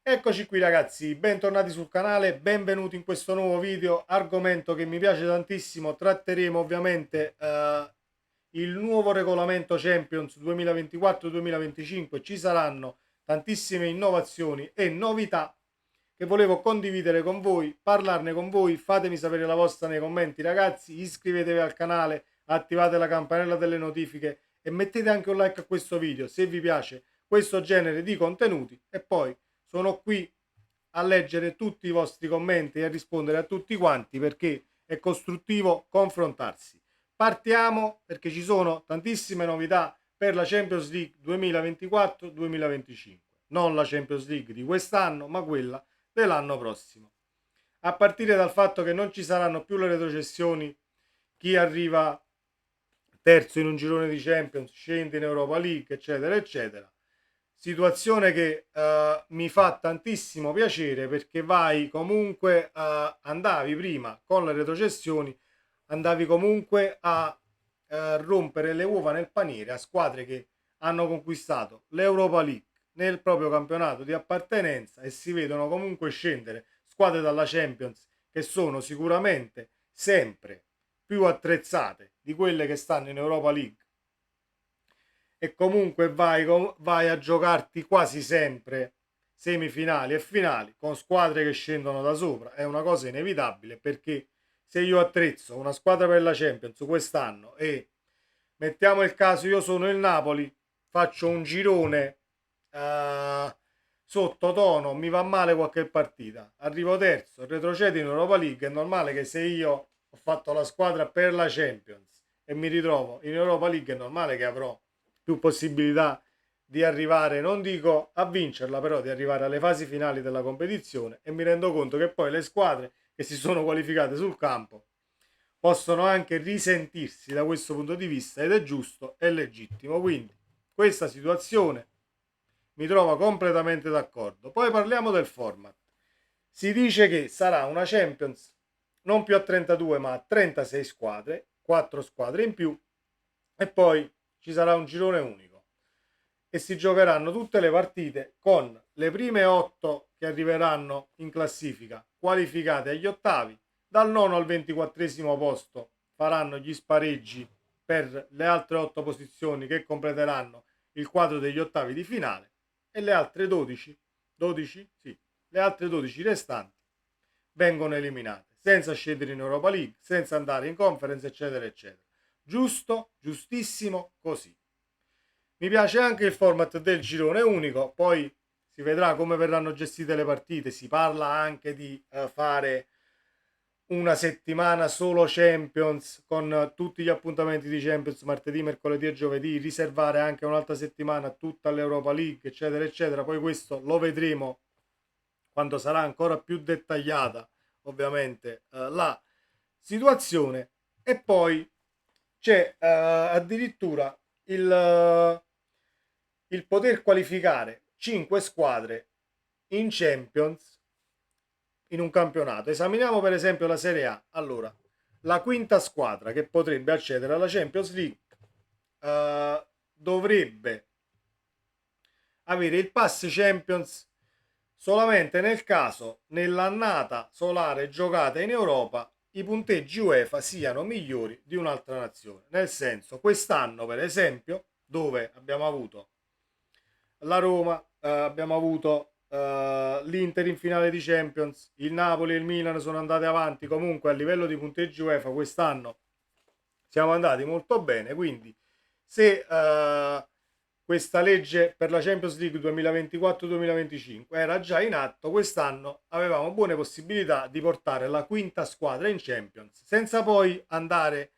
Eccoci qui ragazzi, bentornati sul canale, benvenuti in questo nuovo video, argomento che mi piace tantissimo. Tratteremo ovviamente il nuovo regolamento Champions 2024-2025, ci saranno tantissime innovazioni e novità che volevo condividere con voi, parlarne con voi. Fatemi sapere la vostra nei commenti ragazzi, iscrivetevi al canale, attivate la campanella delle notifiche e mettete anche un like a questo video se vi piace questo genere di contenuti. E poi sono qui a leggere tutti i vostri commenti e a rispondere a tutti quanti, perché è costruttivo confrontarsi. Partiamo perché ci sono tantissime novità per la Champions League 2024-2025, non la Champions League di quest'anno ma quella dell'anno prossimo, a partire dal fatto che non ci saranno più le retrocessioni. Chi arriva terzo in un girone di Champions scende in Europa League, eccetera eccetera. Situazione che mi fa tantissimo piacere, perché vai comunque andavi prima con le retrocessioni, andavi comunque a rompere le uova nel paniere a squadre che hanno conquistato l'Europa League nel proprio campionato di appartenenza e si vedono comunque scendere squadre dalla Champions che sono sicuramente sempre più attrezzate di quelle che stanno in Europa League, e comunque vai a giocarti quasi sempre semifinali e finali con squadre che scendono da sopra. È una cosa inevitabile, perché se io attrezzo una squadra per la Champions quest'anno e mettiamo il caso io sono il Napoli, faccio un girone sottotono, mi va male qualche partita, arrivo terzo, retrocedo in Europa League, è normale che se io ho fatto la squadra per la Champions e mi ritrovo in Europa League, è normale che avrò più possibilità di arrivare, non dico a vincerla, però di arrivare alle fasi finali della competizione. E mi rendo conto che poi le squadre che si sono qualificate sul campo possono anche risentirsi da questo punto di vista, ed è giusto e legittimo. Quindi questa situazione mi trova completamente d'accordo. Poi parliamo del format. Si dice che sarà una Champions non più a 32 ma a 36 squadre, 4 squadre in più, e poi ci sarà un girone unico e si giocheranno tutte le partite con le prime 8 che arriveranno in classifica qualificate agli ottavi. Dal nono al 24esimo posto faranno gli spareggi per le altre 8 posizioni che completeranno il quadro degli ottavi di finale, e le altre 12, sì, le altre 12 restanti vengono eliminate senza scendere in Europa League, senza andare in conference, eccetera eccetera. Giusto, giustissimo così. Mi piace anche il format del girone unico, poi si vedrà come verranno gestite le partite. Si parla anche di fare una settimana solo Champions, con tutti gli appuntamenti di Champions martedì, mercoledì e giovedì, riservare anche un'altra settimana a tutta l'Europa League, eccetera eccetera. Poi questo lo vedremo quando sarà ancora più dettagliata ovviamente la situazione. E poi c'è addirittura il poter qualificare 5 squadre in Champions in un campionato. Esaminiamo per esempio la Serie A. Allora, la quinta squadra che potrebbe accedere alla Champions League dovrebbe avere il pass Champions solamente nel caso nell'annata solare giocata in Europa i punteggi UEFA siano migliori di un'altra nazione. Nel senso, quest'anno per esempio, dove abbiamo avuto la Roma, abbiamo avuto l'Inter in finale di Champions, il Napoli e il Milan sono andati avanti, comunque a livello di punteggi UEFA quest'anno siamo andati molto bene. Quindi se questa legge per la Champions League 2024-2025 era già in atto, quest'anno avevamo buone possibilità di portare la quinta squadra in Champions senza poi andare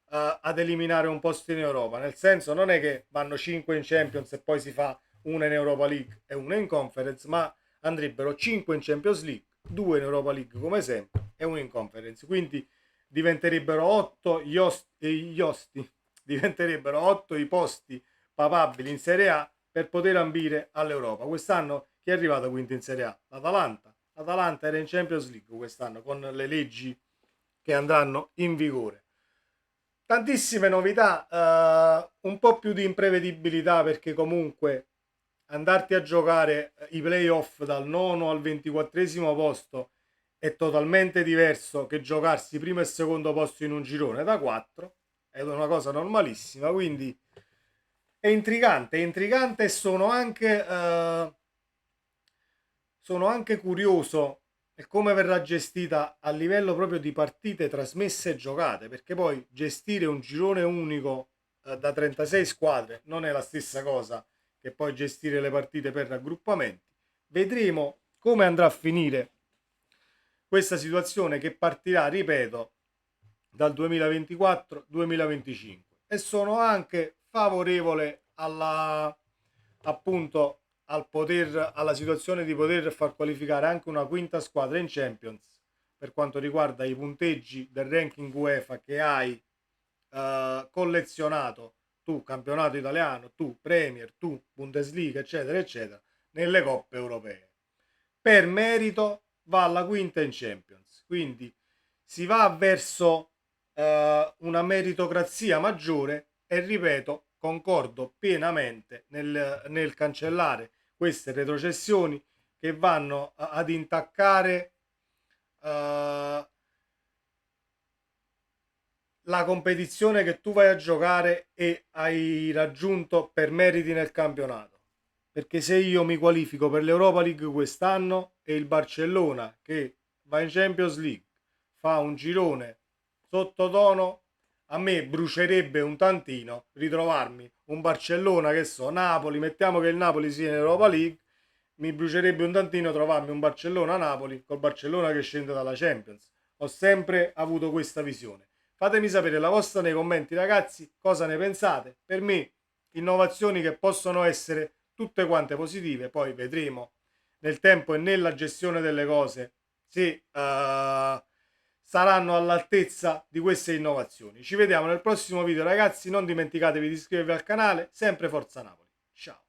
ad eliminare un posto in Europa. Nel senso, non è che vanno 5 in Champions e poi si fa una in Europa League e una in Conference, ma andrebbero 5 in Champions League, 2 in Europa League come sempre e una in Conference. Quindi diventerebbero 8 gli osti, diventerebbero 8 i posti papabili in Serie A per poter ambire all'Europa. Quest'anno chi è arrivato quinto in Serie A? L'Atalanta. L'Atalanta era in Champions League quest'anno con le leggi che andranno in vigore. Tantissime novità, un po' più di imprevedibilità, perché comunque andarti a giocare i playoff dal nono al 24esimo posto è totalmente diverso che giocarsi primo e secondo posto in un girone da 4, è una cosa normalissima, quindi è intrigante e sono anche curioso di come verrà gestita a livello proprio di partite trasmesse e giocate, perché poi gestire un girone unico da 36 squadre non è la stessa cosa che poi gestire le partite per raggruppamenti. Vedremo come andrà a finire questa situazione che partirà, ripeto, dal 2024-2025 e sono anche favorevole appunto alla situazione di poter far qualificare anche una quinta squadra in Champions per quanto riguarda i punteggi del ranking UEFA che hai collezionato tu campionato italiano, tu Premier, tu Bundesliga, eccetera, eccetera, nelle coppe europee. Per merito va alla quinta in Champions, quindi si va verso una meritocrazia maggiore e ripeto, concordo pienamente nel cancellare queste retrocessioni che vanno ad intaccare uh, la competizione che tu vai a giocare e hai raggiunto per meriti nel campionato. Perché se io mi qualifico per l'Europa League quest'anno e il Barcellona che va in Champions League fa un girone sottotono, a me brucerebbe un tantino ritrovarmi un Barcellona che so, Napoli, mettiamo che il Napoli sia in Europa League, mi brucerebbe un tantino trovarmi un Barcellona-Napoli col Barcellona che scende dalla Champions. Ho sempre avuto questa visione. Fatemi sapere la vostra nei commenti, ragazzi, cosa ne pensate. Per me, innovazioni che possono essere tutte quante positive, poi vedremo nel tempo e nella gestione delle cose se saranno all'altezza di queste innovazioni. Ci vediamo nel prossimo video, ragazzi. Non dimenticatevi di iscrivervi al canale. Sempre Forza Napoli. Ciao.